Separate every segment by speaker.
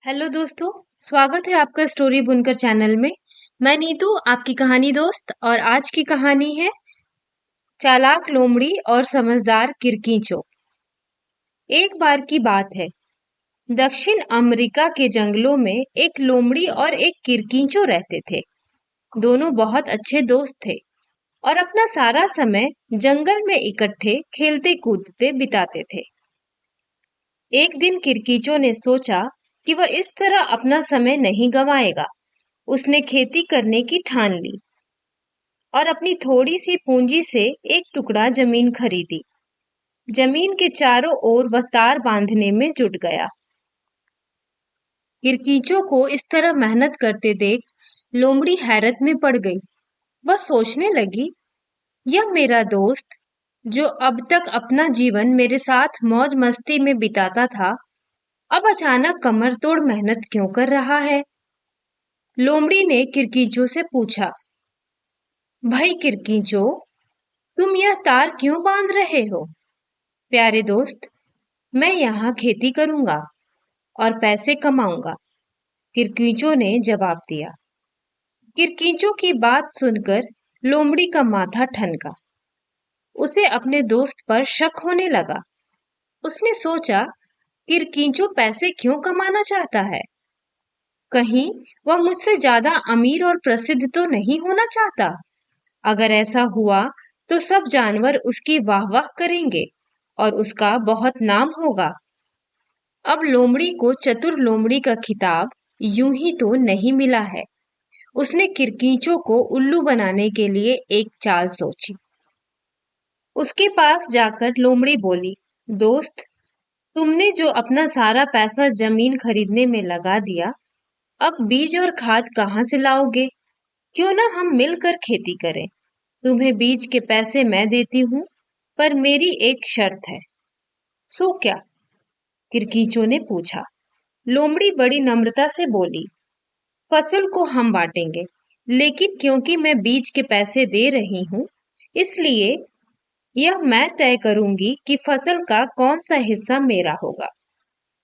Speaker 1: Hello दोस्तों। स्वागत है आपका स्टोरी बुनकर चैनल में। मैं नीतू, आपकी कहानी दोस्त। और आज की कहानी है चालाक लोमड़ी और समझदार किरकिचो। एक बार की बात है, दक्षिण अमेरिका के जंगलों में एक लोमड़ी और एक किरकिचो रहते थे। दोनों बहुत अच्छे दोस्त थे और अपना सारा समय जंगल में इकट्ठे खेलते कूदते बिताते थे। एक दिन किरकिचो ने सोचा कि वह इस तरह अपना समय नहीं गंवाएगा। उसने खेती करने की ठान ली और अपनी थोड़ी सी पूंजी से एक टुकड़ा जमीन खरीदी। जमीन के चारों ओर वह तार बांधने में जुट गया। किरकिचो को इस तरह मेहनत करते देख लोमड़ी हैरत में पड़ गई। वह सोचने लगी, यह मेरा दोस्त जो अब तक अपना जीवन मेरे साथ मौज मस्ती में बिताता था, अब अचानक कमर तोड़ मेहनत क्यों कर रहा है। लोमड़ी ने किरकिचो से पूछा, भाई किरकिचो, तुम यह तार क्यों बांध रहे हो? प्यारे दोस्त, मैं यहाँ खेती करूंगा और पैसे कमाऊंगा, किरकिचो ने जवाब दिया। किरकिचो की बात सुनकर लोमड़ी का माथा ठनका। उसे अपने दोस्त पर शक होने लगा। उसने सोचा, किरकिचो पैसे क्यों कमाना चाहता है? कहीं वह मुझसे ज्यादा अमीर और प्रसिद्ध तो नहीं होना चाहता? अगर ऐसा हुआ तो सब जानवर उसकी वाह वाह करेंगे और उसका बहुत नाम होगा। अब लोमड़ी को चतुर लोमड़ी का खिताब यूं ही तो नहीं मिला है। उसने किरकिचो को उल्लू बनाने के लिए एक चाल सोची। उसके पास जाकर लोमड़ी बोली, दोस्त, तुमने जो अपना सारा पैसा जमीन खरीदने में लगा दिया, अब बीज और खाद कहाँ से लाओगे? क्यों ना हम मिलकर खेती करें। तुम्हें बीज के पैसे मैं देती हूँ, पर मेरी एक शर्त है। सो क्या? किरकिचो ने पूछा। लोमड़ी बड़ी नम्रता से बोली, फसल को हम बांटेंगे, लेकिन क्योंकि मैं बीज के पैसे दे रही हूँ, इसलिए यह मैं तय करूंगी कि फसल का कौन सा हिस्सा मेरा होगा।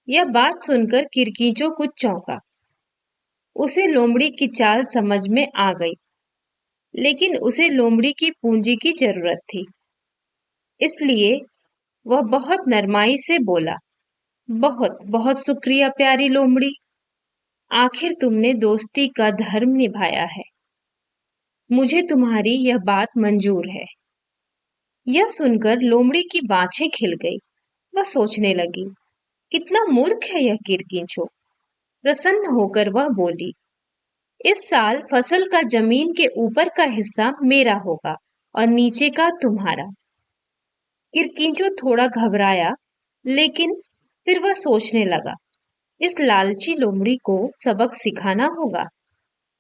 Speaker 1: यह बात सुनकर किरकिचो कुछ चौंका। उसे लोमड़ी की चाल समझ में आ गई, लेकिन उसे लोमड़ी की पूंजी की जरूरत थी। इसलिए वह बहुत नरमाई से बोला, बहुत बहुत शुक्रिया प्यारी लोमड़ी, आखिर तुमने दोस्ती का धर्म निभाया है। मुझे तुम्हारी यह बात मंजूर है। यह सुनकर लोमड़ी की बाछें खिल गई। वह सोचने लगी, कितना मूर्ख है यह किरकिचो। प्रसन्न होकर वह बोली, इस साल फसल का जमीन के ऊपर का हिस्सा मेरा होगा और नीचे का तुम्हारा। किरकिचो थोड़ा घबराया, लेकिन फिर वह सोचने लगा, इस लालची लोमड़ी को सबक सिखाना होगा।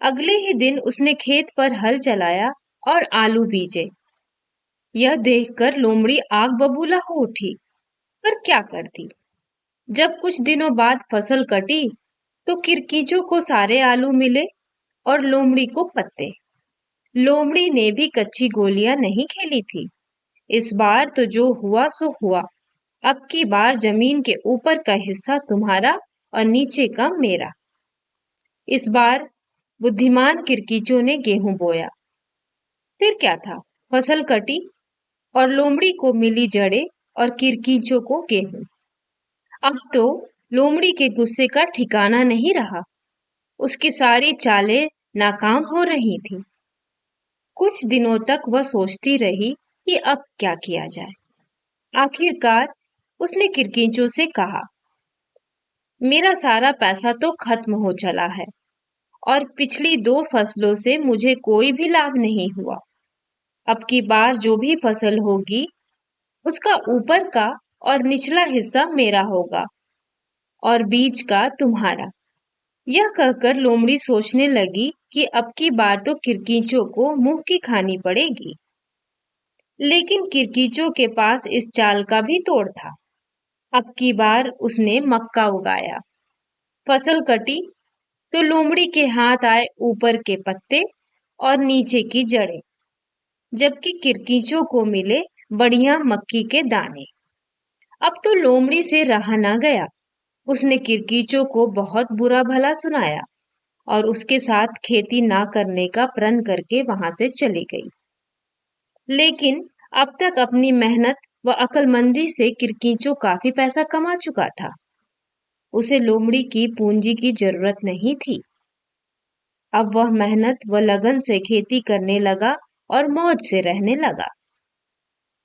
Speaker 1: अगले ही दिन उसने खेत पर हल चलाया और आलू बीजे। यह देखकर लोमड़ी आग बबूला हो उठी, पर क्या करती। जब कुछ दिनों बाद फसल कटी तो किरकिचो को सारे आलू मिले और लोमड़ी को पत्ते। लोमड़ी ने भी कच्ची गोलियां नहीं खेली थी। इस बार तो जो हुआ सो हुआ। अब की बार जमीन के ऊपर का हिस्सा तुम्हारा और नीचे का मेरा। इस बार बुद्धिमान किरकिचो ने गेहूं बोया। फिर क्या था, फसल कटी और लोमड़ी को मिली जड़ें और किरकिचो को गेहूं। अब तो लोमड़ी के गुस्से का ठिकाना नहीं रहा। उसकी सारी चालें नाकाम हो रही थीं। कुछ दिनों तक वह सोचती रही कि अब क्या किया जाए। आखिरकार उसने किरकिचो से कहा, मेरा सारा पैसा तो खत्म हो चला है और पिछली 2 फसलों से मुझे कोई भी लाभ नहीं हुआ। अब की बार जो भी फसल होगी, उसका ऊपर का और निचला हिस्सा मेरा होगा और बीच का तुम्हारा। यह कहकर लोमड़ी सोचने लगी कि अब की बार तो किरकिचो को मुंह की खानी पड़ेगी। लेकिन किरकिचो के पास इस चाल का भी तोड़ था। अब की बार उसने मक्का उगाया। फसल कटी तो लोमड़ी के हाथ आए ऊपर के पत्ते और नीचे की जड़ें, जबकि किरकिचो को मिले बढ़िया मक्की के दाने। अब तो लोमड़ी से रहा न गया। उसने किरकीचो को बहुत बुरा भला सुनाया और उसके साथ खेती ना करने का प्रण करके वहां से चली गई। लेकिन अब तक अपनी मेहनत व अक्लमंदी से किरकीचो काफी पैसा कमा चुका था। उसे लोमड़ी की पूंजी की जरूरत नहीं थी। अब वह मेहनत व लगन से खेती करने लगा और मौज से रहने लगा।